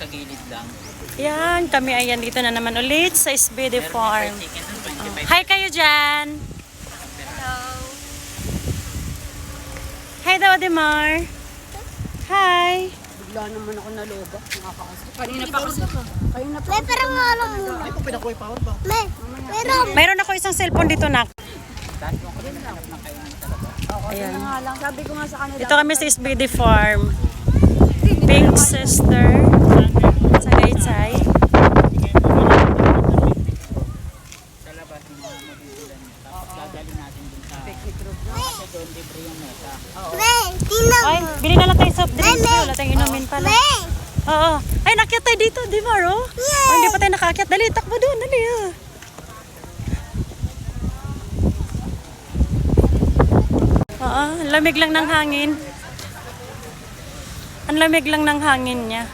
sa gilid lang. Yan, kami ayan dito na naman ulit sa SBD Farm. Chicken, Hi kayo dyan! Hello. Hi daw, Ademar! Hi! Bigla naman ako naloba. Nakakasok. Kanina pa kasi. Kanina pa. May parang alam mo. Ay, kung pinakuha yung power ba? Mayroon ako isang cellphone dito, nak. Ayan. Nga lang. Sabi ko nga sa kanila. Dito kami sa SBD Farm. Pink Sister. Sa Gaytsay. sa labas ng mga mabibilan. Tapos dadali natin dun sa picnic group na kasi doon libre yung mesa. Ay, bili na lang tayo soft drinks. Wala tayong inumin pala. Oo. Ay, nakyat tayo dito, di ba, Ro? Oh, hindi pa tayo nakakyat. Dali, takbo doon. Dali, Oo, lamig lang ng hangin. Ang lamig lang ng hangin niya.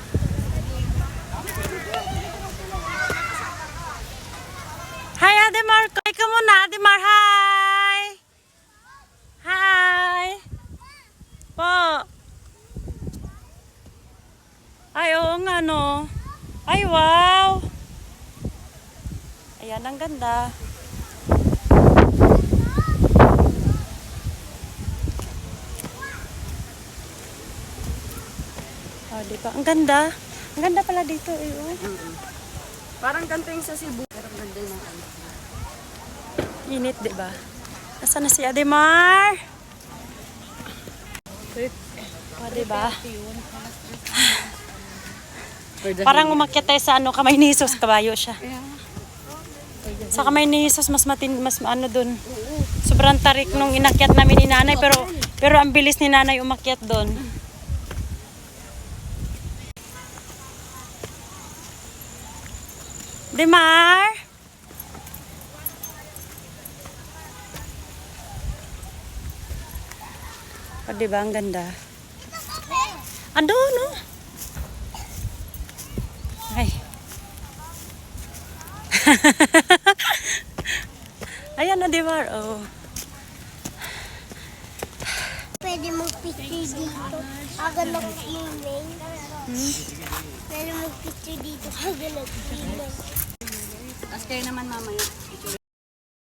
Hi, Ademar. Hi ka muna, Ademar. Hi! Hi! Po. Ay, oo nga, no. Ay, wow! Ayan, ang ganda. Oh, diba? Ang ganda. Ang ganda pala dito, eh. Oh. Parang ganito yung sa Cebu. Parang ganda yung ano. Init, diba? Nasaan na si Ademar? Oh, diba? Parang umakyat tayo sa ano, kamay ni Jesus, kabayo siya. Sa kamay ni Jesus, mas ano dun. Sobrang tarik nung inakyat namin ni nanay, pero ang bilis ni nanay umakyat dun. Demar? O, diba? Ang ganda. Ando, no? Ay. Ayan na, Demar. Oh. Pwede mag-picture dito. Aga nag-swimming. Pwede mag-picture dito. Aga nag-swimming. Tapos kayo naman mamaya.